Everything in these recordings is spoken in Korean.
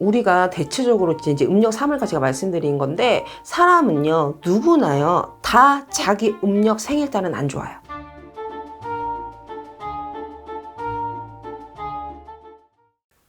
우리가 대체적으로 이제 음력 3월까지 제가 말씀드린 건데, 사람은요 누구나요 다 자기 음력 생일달은 안 좋아요.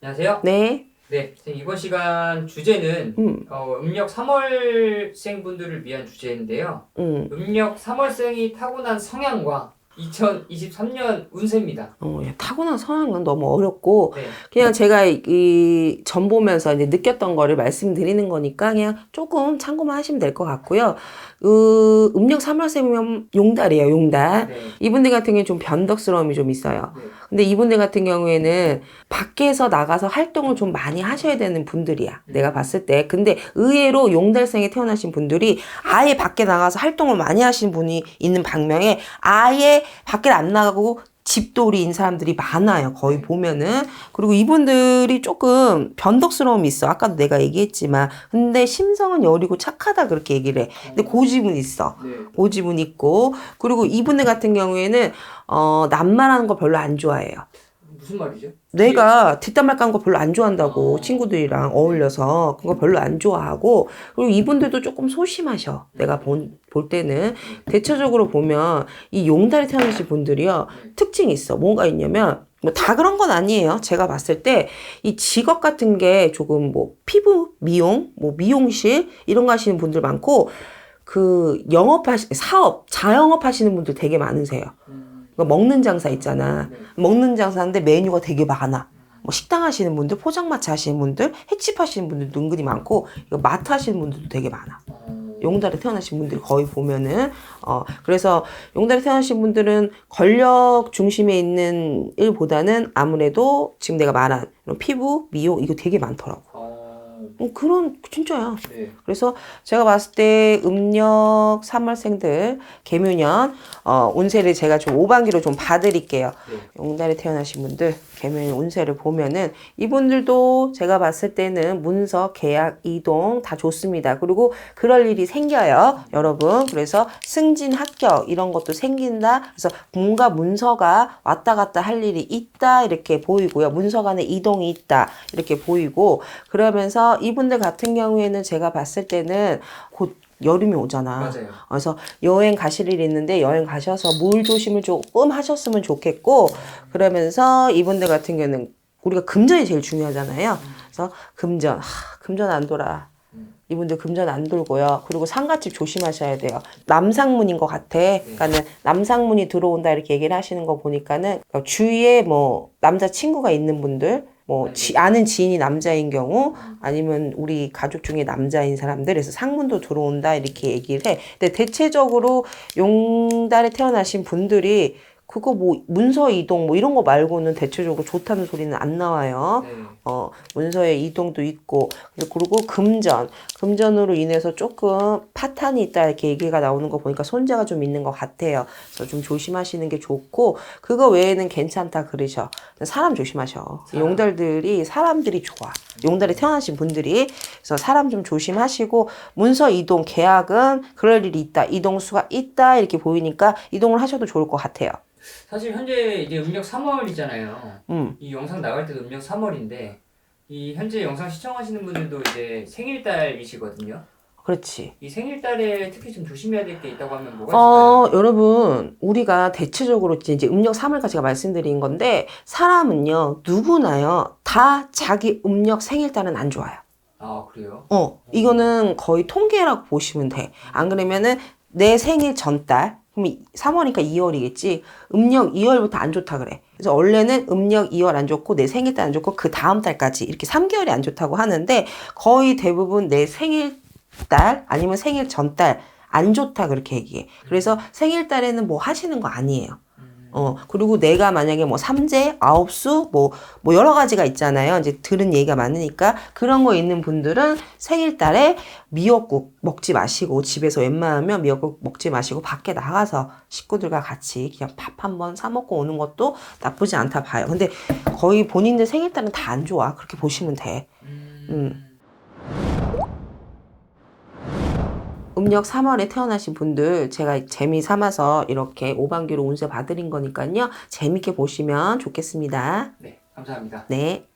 안녕하세요. 네. 네, 선생님, 이번 시간 주제는 음력 3월생 분들을 위한 주제인데요. 음력 3월생이 타고난 성향과 2023년 운세입니다. 타고난 성향은 너무 어렵고, 네. 그냥 제가 이 점 보면서 이제 느꼈던 거를 말씀드리는 거니까 그냥 조금 참고만 하시면 될 것 같고요. 음력 3월생이면 용달이에요, 용달. 네. 이분들 같은 경우는 좀 변덕스러움이 좀 있어요. 네. 근데 이분들 같은 경우에는 밖에서 나가서 활동을 좀 많이 하셔야 되는 분들이야, 내가 봤을 때. 근데 의외로 용달생에 태어나신 분들이 아예 밖에 나가서 활동을 많이 하시는 분이 있는 반면에 아예 밖에 안 나가고 집돌이인 사람들이 많아요, 거의 보면은. 그리고 이분들이 조금 변덕스러움이 있어. 아까도 내가 얘기했지만. 근데 심성은 여리고 착하다, 그렇게 얘기를 해. 근데 고집은 있어. 네. 고집은 있고. 그리고 이분들 같은 경우에는 남말하는 거 별로 안 좋아해요. 무슨 말이죠? 내가 뒷담말 까는 거 별로 안 좋아한다고, 친구들이랑 어울려서 그거 별로 안 좋아하고. 그리고 이분들도 조금 소심하셔, 내가 볼 때는. 대체적으로 보면 이 용달에 태어나신 분들이요 특징이 있어. 뭐가 있냐면, 뭐 다 그런 건 아니에요. 제가 봤을 때 이 직업 같은 게 조금 뭐 피부 미용, 뭐 미용실 이런 거 하시는 분들 많고, 그 사업 자영업 하시는 분들 되게 많으세요. 그러니까 먹는 장사 있잖아. 먹는 장사인데 메뉴가 되게 많아. 뭐 식당 하시는 분들, 포장마차 하시는 분들, 횟집 하시는 분들도 은근히 많고, 이거 마트 하시는 분들도 되게 많아. 용달에 태어나신 분들이 거의 보면은. 그래서 용달에 태어나신 분들은 권력 중심에 있는 일보다는 아무래도 지금 내가 말한 이런 피부, 미용 이거 되게 많더라고. 그런 진짜야. 네. 그래서 제가 봤을 때 음력 3월생들 개묘년 운세를 제가 좀 오반기로 좀 봐드릴게요. 네. 용달에 태어나신 분들 개묘년 운세를 보면은 이분들도 제가 봤을 때는 문서, 계약, 이동 다 좋습니다. 그리고 그럴 일이 생겨요, 여러분. 그래서 승진, 합격 이런 것도 생긴다. 그래서 뭔가 문서가 왔다 갔다 할 일이 있다, 이렇게 보이고요. 문서 간의 이동이 있다, 이렇게 보이고. 그러면서 이분들 같은 경우에는 제가 봤을 때는 곧 여름이 오잖아. 맞아요. 그래서 여행 가실 일이 있는데 여행 가셔서 물 조심을 조금 하셨으면 좋겠고, 그러면서 이분들 같은 경우는 우리가 금전이 제일 중요하잖아요. 그래서 금전 안 돌아. 이분들 금전 안 돌고요. 그리고 상갓집 조심하셔야 돼요. 남상문인 것 같아. 그러니까는 남상문이 들어온다 이렇게 얘기를 하시는 거 보니까는 주위에 뭐 남자 친구가 있는 분들, 뭐 아는 지인이 남자인 경우, 아니면 우리 가족 중에 남자인 사람들, 그래서 상문도 들어온다 이렇게 얘기를 해. 근데 대체적으로 용달에 태어나신 분들이 그거 뭐 문서 이동 뭐 이런 거 말고는 대체적으로 좋다는 소리는 안 나와요. 네. 문서의 이동도 있고, 그리고 금전으로 인해서 조금 파탄이 있다 이렇게 얘기가 나오는 거 보니까 손재가 좀 있는 것 같아요. 그래서 좀 조심하시는 게 좋고, 그거 외에는 괜찮다 그러셔. 사람 조심하셔. 용달들이 사람들이 좋아. 용달에 태어나신 분들이. 그래서 사람 좀 조심하시고, 문서 이동, 계약은 그럴 일이 있다, 이동수가 있다 이렇게 보이니까 이동을 하셔도 좋을 것 같아요. 사실 현재 이제 음력 3월이잖아요. 이 영상 나갈 때도 음력 3월인데 이 현재 영상 시청하시는 분들도 이제 생일달이시거든요. 그렇지. 이 생일달에 특히 좀 조심해야 될 게 있다고 하면 뭐가 있을까요? 여러분, 우리가 대체적으로 이제 음력 3월까지 제가 말씀드린 건데, 사람은요 누구나요 다 자기 음력 생일달은 안 좋아요. 아, 그래요? 이거는 거의 통계라고 보시면 돼. 안 그러면은 내 생일 전달, 그럼 3월이니까 2월이겠지. 음력 2월부터 안 좋다 그래. 그래서 원래는 음력 2월 안 좋고 내 생일 때 안 좋고 그 다음 달까지 이렇게 3개월이 안 좋다고 하는데, 거의 대부분 내 생일 달 아니면 생일 전달 안 좋다 그렇게 얘기해. 그래서 생일 달에는 뭐 하시는 거 아니에요. 그리고 내가 만약에 뭐 삼재, 아홉수, 뭐 여러 가지가 있잖아요. 이제 들은 얘기가 많으니까 그런 거 있는 분들은 생일달에 미역국 먹지 마시고, 집에서 웬만하면 미역국 먹지 마시고 밖에 나가서 식구들과 같이 그냥 밥 한번 사 먹고 오는 것도 나쁘지 않다 봐요. 근데 거의 본인들 생일달은 다 안 좋아. 그렇게 보시면 돼. 음력 3월에 태어나신 분들 제가 재미 삼아서 이렇게 오반기로 운세 봐드린 거니까요. 재밌게 보시면 좋겠습니다. 네, 감사합니다. 네.